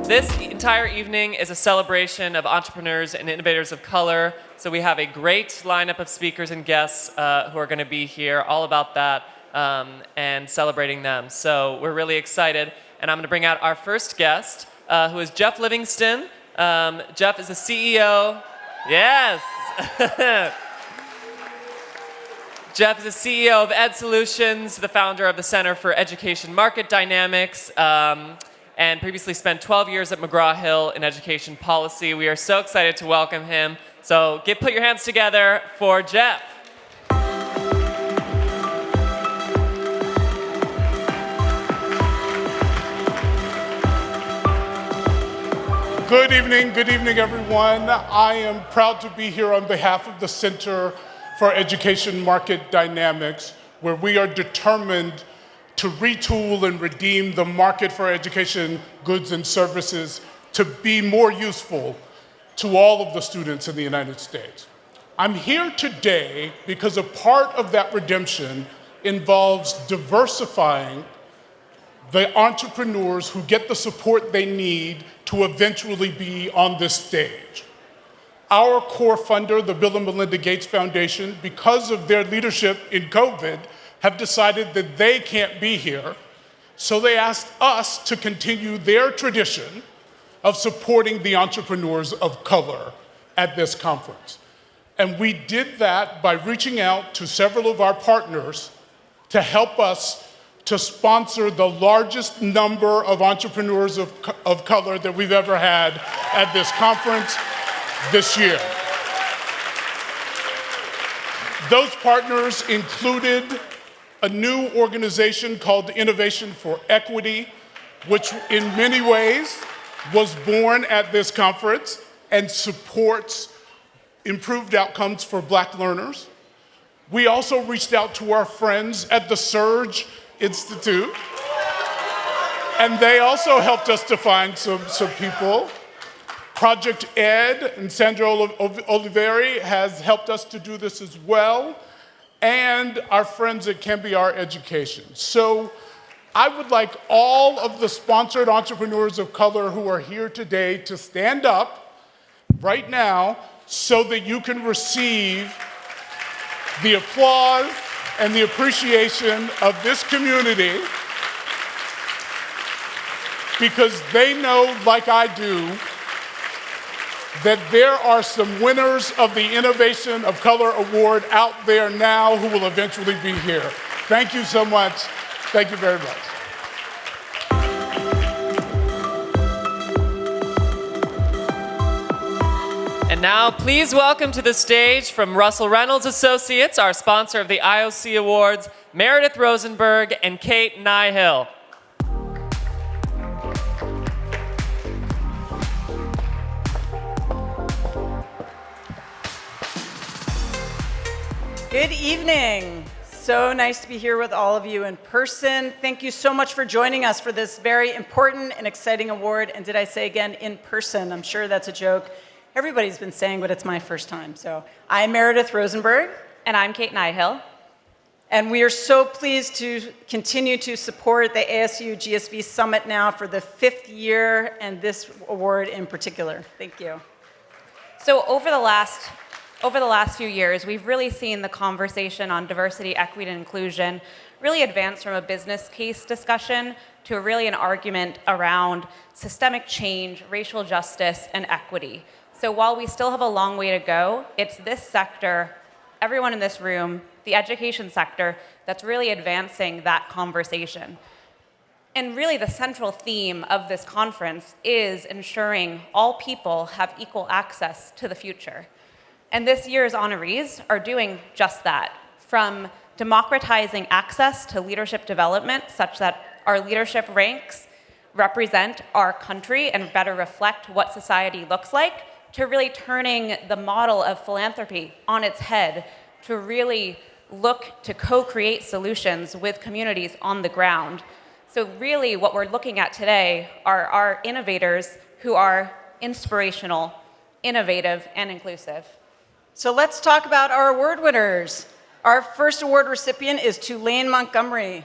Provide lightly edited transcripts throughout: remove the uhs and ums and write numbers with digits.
This entire evening is a celebration of entrepreneurs and innovators of color. So we have a great lineup of speakers and guests who are going to be here, all about that and celebrating them. So we're really excited. And I'm going to bring out our first guest, who is Jeff Livingston. Jeff is the CEO. Yes. Jeff is the CEO of Ed Solutions, the founder of the Center for Education Market Dynamics, and previously spent 12 years at McGraw-Hill in education policy. We are so excited to welcome him. So put your hands together for Jeff. Good evening, everyone. I am proud to be here on behalf of the Center for Education Market Dynamics, where we are determined to retool and redeem the market for education goods and services to be more useful to all of the students in the United States. I'm here today because a part of that redemption involves diversifying the entrepreneurs who get the support they need to eventually be on this stage. Our core funder, the Bill and Melinda Gates Foundation, because of their leadership in COVID, have decided that they can't be here, so they asked us to continue their tradition of supporting the entrepreneurs of color at this conference. And we did that by reaching out to several of our partners to help us to sponsor the largest number of entrepreneurs of color that we've ever had at this conference this year. Those partners included a new organization called Innovation for Equity, which in many ways was born at this conference and supports improved outcomes for Black learners. We also reached out to our friends at the Surge Institute, and they also helped us to find some people. Project Ed and Sandra Oliveri has helped us to do this as well, and our friends at Cambiar Education. So I would like all of the sponsored entrepreneurs of color who are here today to stand up right now so that you can receive the applause and the appreciation of this community, because they know, like I do, that there are some winners of the Innovation of Color Award out there now who will eventually be here. Thank you so much. Thank you very much. And now, please welcome to the stage from Russell Reynolds Associates, our sponsor of the IOC Awards, Meredith Rosenberg and Kate Nyhill. Good evening. So nice to be here with all of you in person. Thank you so much for joining us for this very important and exciting award. And did I say again, in person? I'm sure that's a joke. Everybody's been saying, but it's my first time. So I'm Meredith Rosenberg. And I'm Kate Nyhill. And we are so pleased to continue to support the ASU+GSV Summit now for the 5th year, and this award in particular. Thank you. So over the last few years, we've really seen the conversation on diversity, equity, and inclusion really advance from a business case discussion to really an argument around systemic change, racial justice, and equity. So while we still have a long way to go, it's this sector, everyone in this room, the education sector, that's really advancing that conversation. And really the central theme of this conference is ensuring all people have equal access to the future. And this year's honorees are doing just that, from democratizing access to leadership development such that our leadership ranks represent our country and better reflect what society looks like, to really turning the model of philanthropy on its head, to really look to co-create solutions with communities on the ground. So really what we're looking at today are our innovators who are inspirational, innovative, and inclusive. So let's talk about our award winners. Our first award recipient is Tulane Montgomery.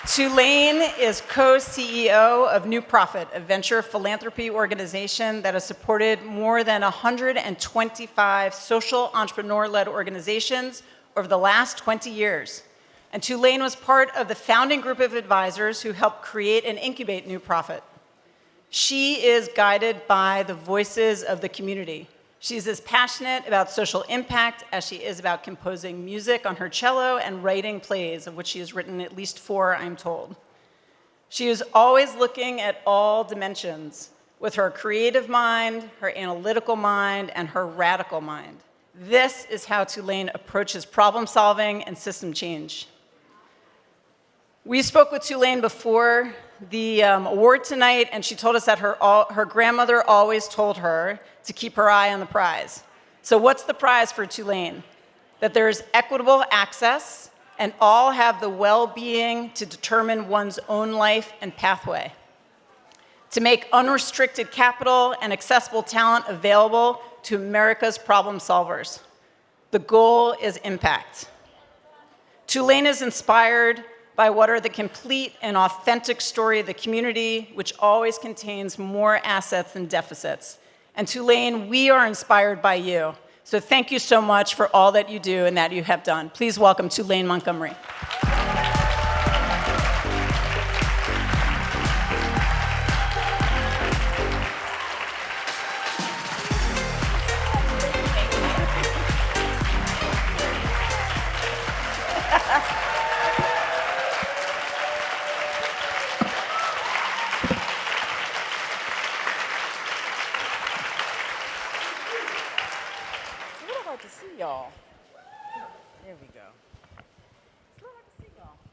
Tulaine is co-CEO of New Profit, a venture philanthropy organization that has supported more than 125 social entrepreneur-led organizations over the last 20 years. And Tulaine was part of the founding group of advisors who helped create and incubate New Profit. She is guided by the voices of the community. She's as passionate about social impact as she is about composing music on her cello and writing plays, of which she has written at least 4, I'm told. She is always looking at all dimensions with her creative mind, her analytical mind, and her radical mind. This is how Tulaine approaches problem solving and system change. We spoke with Tulaine before the award tonight, and she told us that her grandmother always told her to keep her eye on the prize. So what's the prize for Tulaine? That there is equitable access and all have the well-being to determine one's own life and pathway. To make unrestricted capital and accessible talent available to America's problem solvers. The goal is impact. Tulaine is inspired by what are the complete and authentic story of the community, which always contains more assets than deficits. And Tulaine, we are inspired by you. So thank you so much for all that you do and that you have done. Please welcome Tulane Montgomery.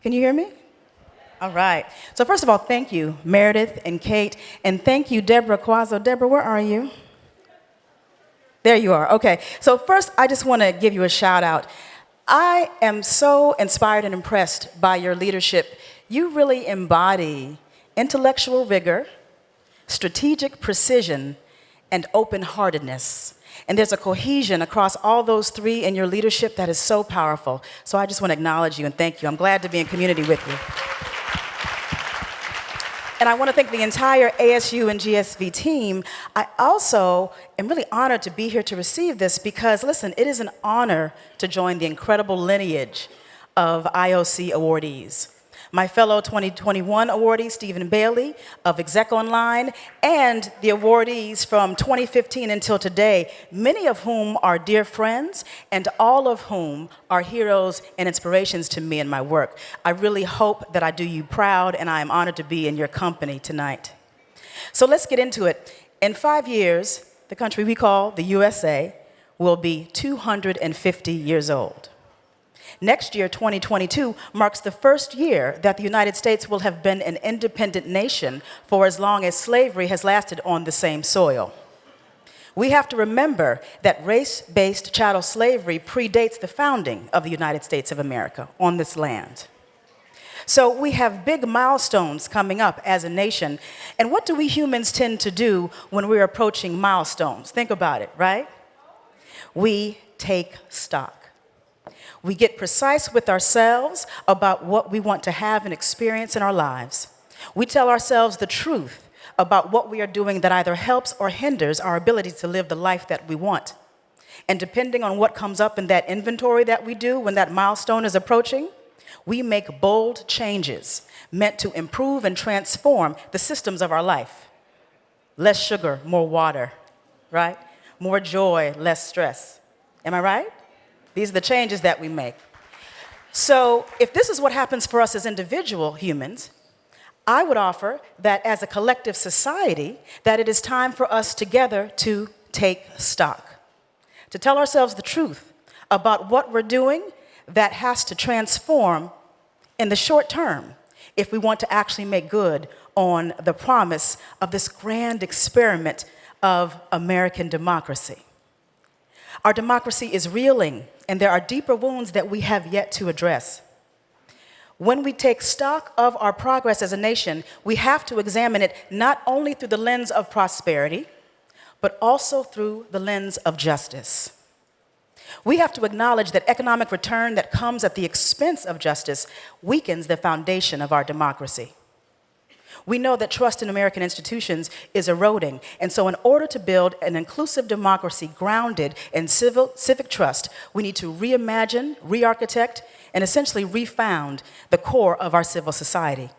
Can you hear me? All right. So first of all, thank you, Meredith and Kate, and thank you, Deborah Quazzo. Deborah, where are you? There you are. Okay. So first, I just want to give you a shout out. I am so inspired and impressed by your leadership. You really embody intellectual rigor, strategic precision, and open-heartedness. And there's a cohesion across all those 3 in your leadership that is so powerful. So I just want to acknowledge you and thank you. I'm glad to be in community with you. And I want to thank the entire ASU and GSV team. I also am really honored to be here to receive this because, listen, it is an honor to join the incredible lineage of IOC awardees. My fellow 2021 awardee, Stephen Bailey of ExecOnline, and the awardees from 2015 until today, many of whom are dear friends, and all of whom are heroes and inspirations to me in my work. I really hope that I do you proud, and I am honored to be in your company tonight. So let's get into it. In 5 years, the country we call the USA will be 250 years old. Next year, 2022, marks the first year that the United States will have been an independent nation for as long as slavery has lasted on the same soil. We have to remember that race-based chattel slavery predates the founding of the United States of America on this land. So we have big milestones coming up as a nation. And what do we humans tend to do when we're approaching milestones? Think about it, right? We take stock. We get precise with ourselves about what we want to have and experience in our lives. We tell ourselves the truth about what we are doing that either helps or hinders our ability to live the life that we want. And depending on what comes up in that inventory that we do when that milestone is approaching, we make bold changes meant to improve and transform the systems of our life. Less sugar, more water, right? More joy, less stress. Am I right? These are the changes that we make. So if this is what happens for us as individual humans, I would offer that as a collective society, that it is time for us together to take stock, to tell ourselves the truth about what we're doing that has to transform in the short term if we want to actually make good on the promise of this grand experiment of American democracy. Our democracy is reeling, and there are deeper wounds that we have yet to address. When we take stock of our progress as a nation, we have to examine it not only through the lens of prosperity, but also through the lens of justice. We have to acknowledge that economic return that comes at the expense of justice weakens the foundation of our democracy. We know that trust in American institutions is eroding, and so in order to build an inclusive democracy grounded in civic trust, we need to reimagine, re-architect, and essentially refound the core of our civil society.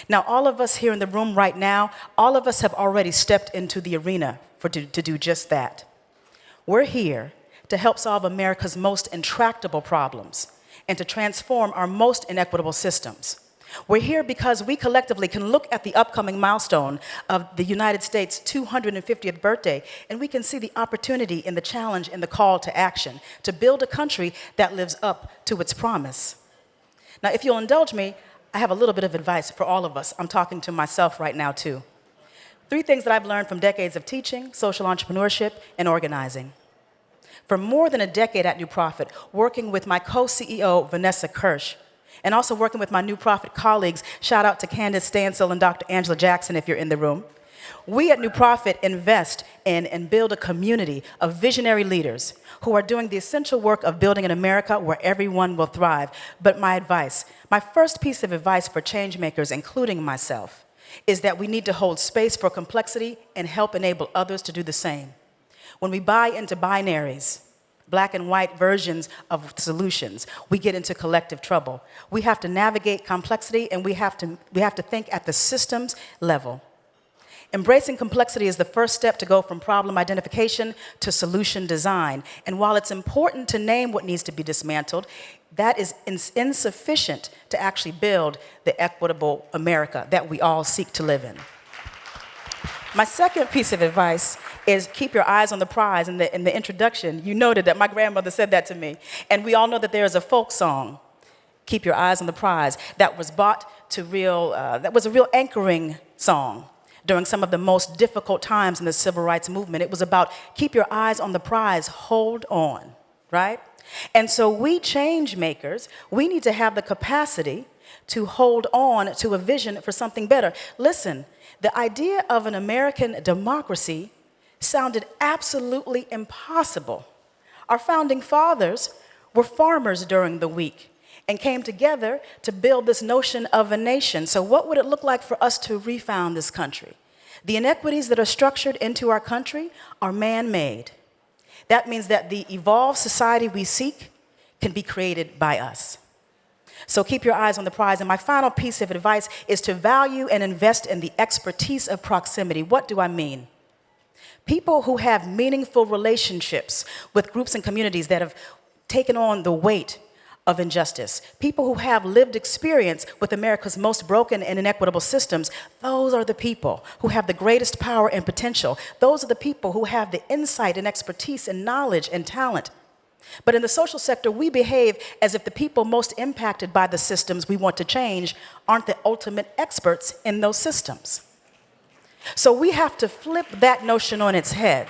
Now, all of us here in the room right now, all of us have already stepped into the arena to do just that. We're here to help solve America's most intractable problems and to transform our most inequitable systems. We're here because we collectively can look at the upcoming milestone of the United States' 250th birthday, and we can see the opportunity in the challenge and the call to action to build a country that lives up to its promise. Now, if you'll indulge me, I have a little bit of advice for all of us. I'm talking to myself right now, too. 3 things that I've learned from decades of teaching, social entrepreneurship, and organizing. For more than a decade at New Profit, working with my co-CEO, Vanessa Kirsch, and also working with my New Profit colleagues, shout out to Candace Stansel and Dr. Angela Jackson if you're in the room. We at New Profit invest in and build a community of visionary leaders who are doing the essential work of building an America where everyone will thrive. But my first piece of advice for change makers, including myself, is that we need to hold space for complexity and help enable others to do the same. When we buy into binaries, black and white versions of solutions, we get into collective trouble. We have to navigate complexity, and we have to think at the systems level. Embracing complexity is the first step to go from problem identification to solution design. And while it's important to name what needs to be dismantled, that is insufficient to actually build the equitable America that we all seek to live in. My second piece of advice is keep your eyes on the prize. In the introduction, you noted that my grandmother said that to me. And we all know that there is a folk song, Keep Your Eyes on the Prize, that was that was a real anchoring song during some of the most difficult times in the civil rights movement. It was about keep your eyes on the prize, hold on, right? And so we change makers, we need to have the capacity to hold on to a vision for something better. Listen, the idea of an American democracy sounded absolutely impossible. Our founding fathers were farmers during the week and came together to build this notion of a nation. So what would it look like for us to refound this country? The inequities that are structured into our country are man-made. That means that the evolved society we seek can be created by us. So keep your eyes on the prize. And my final piece of advice is to value and invest in the expertise of proximity. What do I mean? People who have meaningful relationships with groups and communities that have taken on the weight of injustice, people who have lived experience with America's most broken and inequitable systems, those are the people who have the greatest power and potential. Those are the people who have the insight and expertise and knowledge and talent. But in the social sector, we behave as if the people most impacted by the systems we want to change aren't the ultimate experts in those systems. So we have to flip that notion on its head.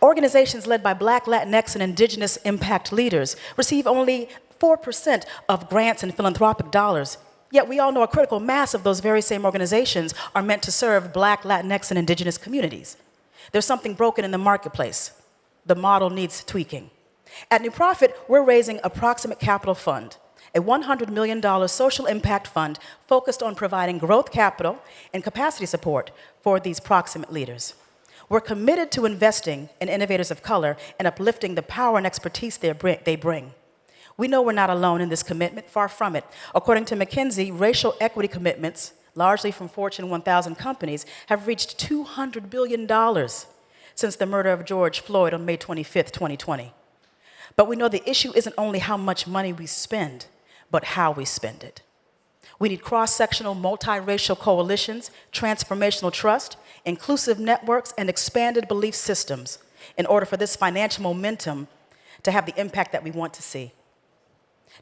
Organizations led by Black, Latinx, and Indigenous impact leaders receive only 4% of grants and philanthropic dollars. Yet we all know a critical mass of those very same organizations are meant to serve Black, Latinx, and Indigenous communities. There's something broken in the marketplace. The model needs tweaking. At New Profit, we're raising Approximate Capital Fund, a $100 million social impact fund focused on providing growth capital and capacity support for these proximate leaders. We're committed to investing in innovators of color and uplifting the power and expertise they bring. We know we're not alone in this commitment, far from it. According to McKinsey, racial equity commitments, largely from Fortune 1000 companies, have reached $200 billion since the murder of George Floyd on May 25th, 2020. But we know the issue isn't only how much money we spend, but how we spend it. We need cross-sectional, multiracial coalitions, transformational trust, inclusive networks, and expanded belief systems in order for this financial momentum to have the impact that we want to see.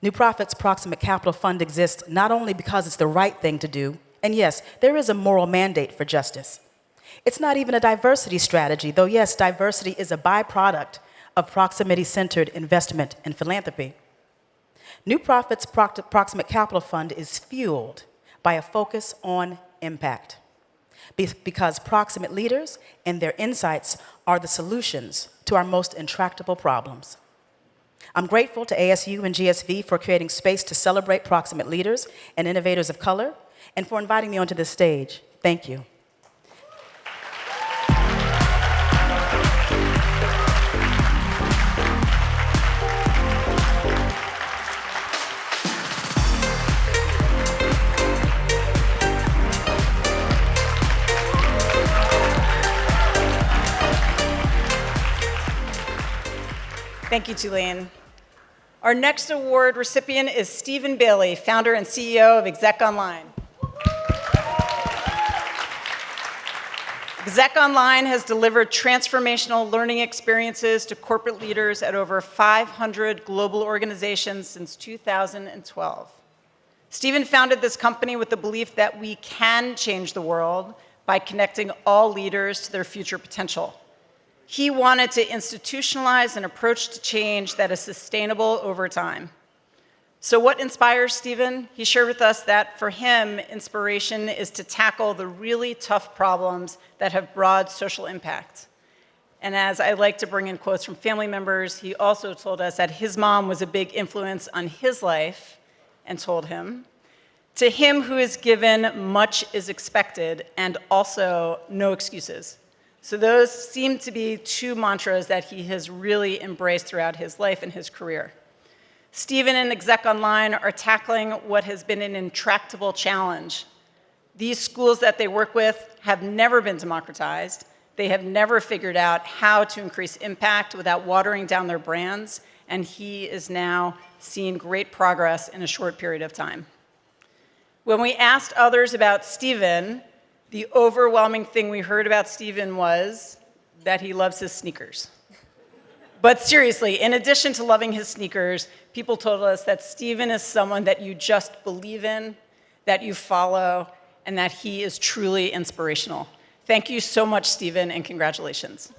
New Profit's Proximate Capital Fund exists not only because it's the right thing to do, and yes, there is a moral mandate for justice. It's not even a diversity strategy, though yes, diversity is a byproduct of proximity-centered investment and philanthropy. New Profit's Proximate Capital Fund is fueled by a focus on impact. because proximate leaders and their insights are the solutions to our most intractable problems. I'm grateful to ASU and GSV for creating space to celebrate proximate leaders and innovators of color, and for inviting me onto this stage. Thank you. Thank you, Tulaine. Our next award recipient is Stephen Bailey, founder and CEO of ExecOnline. ExecOnline has delivered transformational learning experiences to corporate leaders at over 500 global organizations since 2012. Stephen founded this company with the belief that we can change the world by connecting all leaders to their future potential. He wanted to institutionalize an approach to change that is sustainable over time. So what inspires Stephen? He shared with us that for him, inspiration is to tackle the really tough problems that have broad social impact. And as I like to bring in quotes from family members, he also told us that his mom was a big influence on his life and told him, "To him who is given, much is expected, and also no excuses." So those seem to be two mantras that he has really embraced throughout his life and his career. Stephen and ExecOnline are tackling what has been an intractable challenge. These schools that they work with have never been democratized. They have never figured out how to increase impact without watering down their brands, and he is now seeing great progress in a short period of time. When we asked others about Stephen, the overwhelming thing we heard about Stephen was that he loves his sneakers. But seriously, in addition to loving his sneakers, people told us that Stephen is someone that you just believe in, that you follow, and that he is truly inspirational. Thank you so much, Stephen, and congratulations.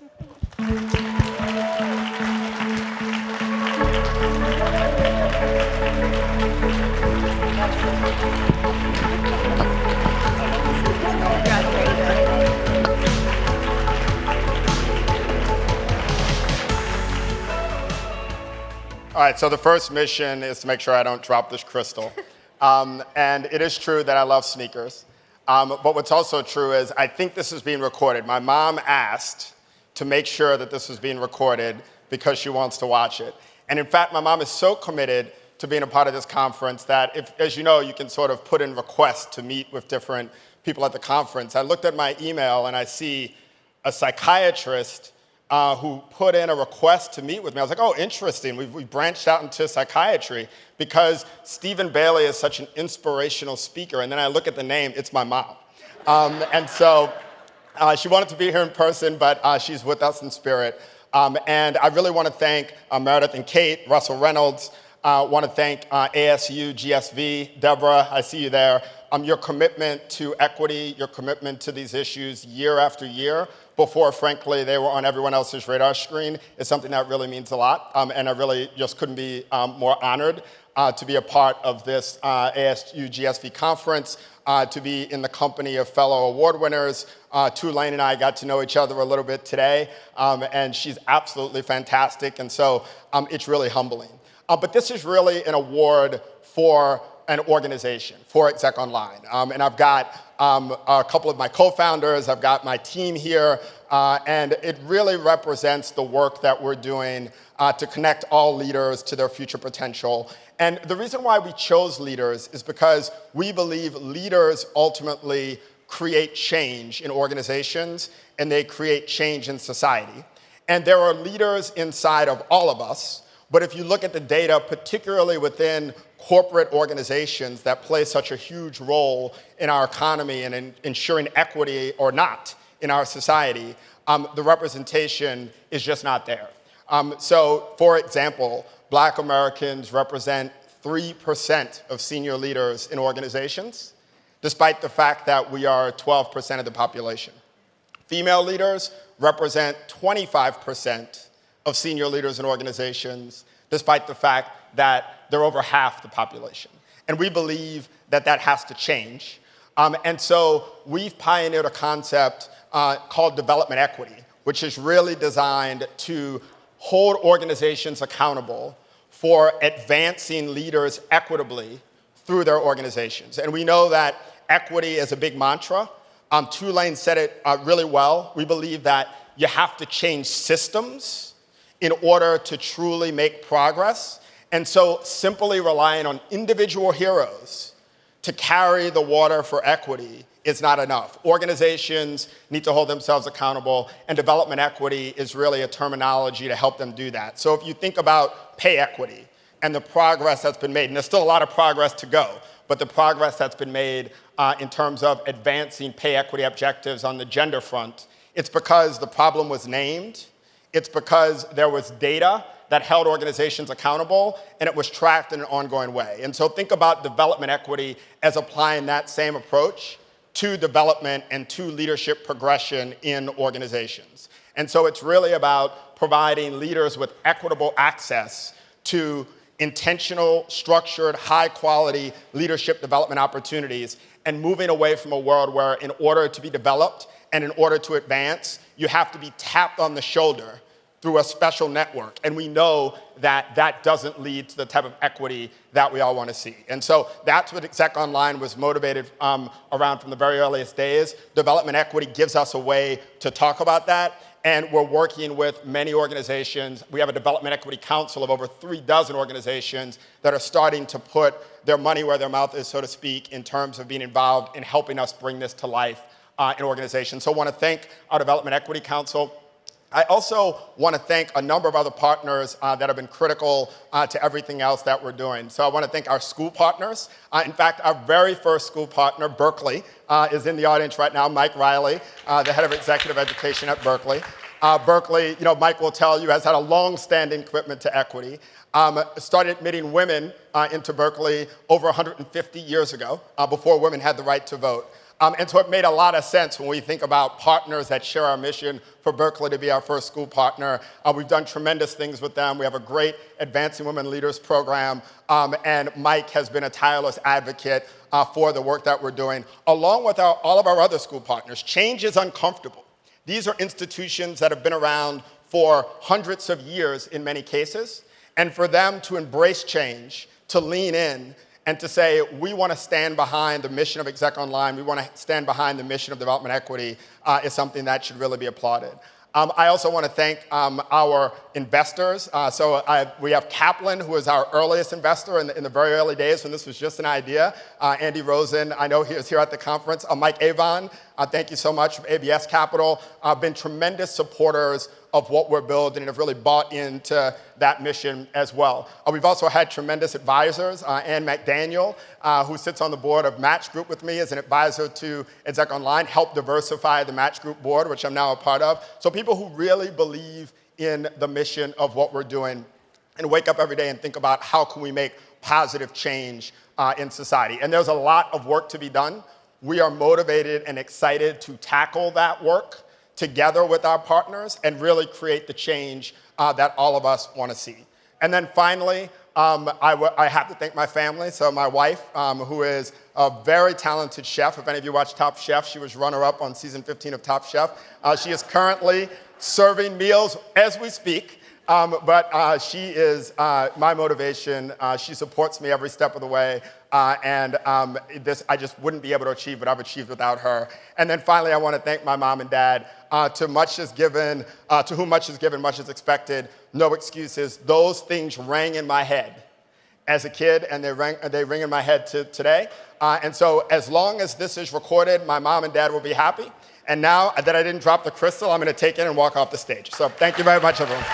All right, so the first mission is to make sure I don't drop this crystal. And it is true that I love sneakers. But what's also true is I think this is being recorded. My mom asked to make sure that this was being recorded because she wants to watch it. And in fact, my mom is so committed to being a part of this conference that, if, as you know, you can sort of put in requests to meet with different people at the conference. I looked at my email and I see a psychiatrist who put in a request to meet with me. I was like, oh, interesting. We've branched out into psychiatry because Stephen Bailey is such an inspirational speaker. And then I look at the name, it's my mom. And so she wanted to be here in person, but she's with us in spirit. And I really want to thank Meredith and Kate, Russell Reynolds. I want to thank ASU, GSV, Deborah, I see you there. Your commitment to equity, your commitment to these issues year after year, before, frankly, they were on everyone else's radar screen, is something that really means a lot. And I really just couldn't be more honored to be a part of this ASU GSV conference, to be in the company of fellow award winners. Tulaine and I got to know each other a little bit today, and she's absolutely fantastic. And so it's really humbling. But this is really an award for an organization, for ExecOnline. And I've got a couple of my co-founders, I've got my team here, and it really represents the work that we're doing to connect all leaders to their future potential. And the reason why we chose leaders is because we believe leaders ultimately create change in organizations, and they create change in society. And there are leaders inside of all of us. But if you look at the data, particularly within corporate organizations that play such a huge role in our economy and in ensuring equity or not in our society, the representation is just not there. So, for example, Black Americans represent 3% of senior leaders in organizations, despite the fact that we are 12% of the population. Female leaders represent 25% of senior leaders in organizations, despite the fact that they're over half the population. And we believe that that has to change. And so we've pioneered a concept called development equity, which is really designed to hold organizations accountable for advancing leaders equitably through their organizations. And we know that equity is a big mantra. Tulaine said it really well. We believe that you have to change systems in order to truly make progress. And so simply relying on individual heroes to carry the water for equity is not enough. Organizations need to hold themselves accountable, and development equity is really a terminology to help them do that. So if you think about pay equity and the progress that's been made, and there's still a lot of progress to go, but the progress that's been made in terms of advancing pay equity objectives on the gender front, it's because the problem was named, it's because there was data that held organizations accountable, and it was tracked in an ongoing way. And so think about development equity as applying that same approach to development and to leadership progression in organizations. And so it's really about providing leaders with equitable access to intentional, structured, high-quality leadership development opportunities and moving away from a world where in order to be developed and in order to advance, you have to be tapped on the shoulder through a special network. And we know that that doesn't lead to the type of equity that we all want to see. And so that's what ExecOnline was motivated around from the very earliest days. Development equity gives us a way to talk about that. And we're working with many organizations. We have a development equity council of over 36 organizations that are starting to put their money where their mouth is, so to speak, in terms of being involved in helping us bring this to life in organizations. So I want to thank our Development Equity Council. I also want to thank a number of other partners that have been critical to everything else that we're doing. So I want to thank our school partners. In fact, our very first school partner, Berkeley, is in the audience right now, Mike Riley, the head of executive education at Berkeley. Berkeley, Mike will tell you, has had a long-standing commitment to equity. Started admitting women into Berkeley over 150 years ago, before women had the right to vote. And so it made a lot of sense when we think about partners that share our mission for Berkeley to be our first school partner. We've done tremendous things with them. We have a great Advancing Women Leaders program, and Mike has been a tireless advocate for the work that we're doing, along with all of our other school partners. Change is uncomfortable. These are institutions that have been around for hundreds of years in many cases, and for them to embrace change, to lean in, and to say, we want to stand behind the mission of ExecOnline, we want to stand behind the mission of development equity is something that should really be applauded. I also want to thank our investors. We have Kaplan, who was our earliest investor in the very early days when this was just an idea. Andy Rosen, I know he was here at the conference. Mike Avon, thank you so much from ABS Capital. Been tremendous supporters of what we're building and have really bought into that mission as well. We've also had tremendous advisors. Ann McDaniel, who sits on the board of Match Group with me as an advisor to ExecOnline, helped diversify the Match Group board, which I'm now a part of. So people who really believe in the mission of what we're doing and wake up every day and think about how can we make positive change in society. And there's a lot of work to be done. We are motivated and excited to tackle that work together with our partners and really create the change that all of us want to see. And then finally, I have to thank my family. So my wife, who is a very talented chef. If any of you watch Top Chef, she was runner-up on season 15 of Top Chef. She is currently serving meals as we speak. But she is my motivation. She supports me every step of the way. This I just wouldn't be able to achieve what I've achieved without her. And then finally, I want to thank my mom and dad. To whom much is given, much is expected. No excuses. Those things rang in my head as a kid, and they ring in my head today. And so as long as this is recorded, my mom and dad will be happy. And now that I didn't drop the crystal, I'm going to take it and walk off the stage. So thank you very much, everyone.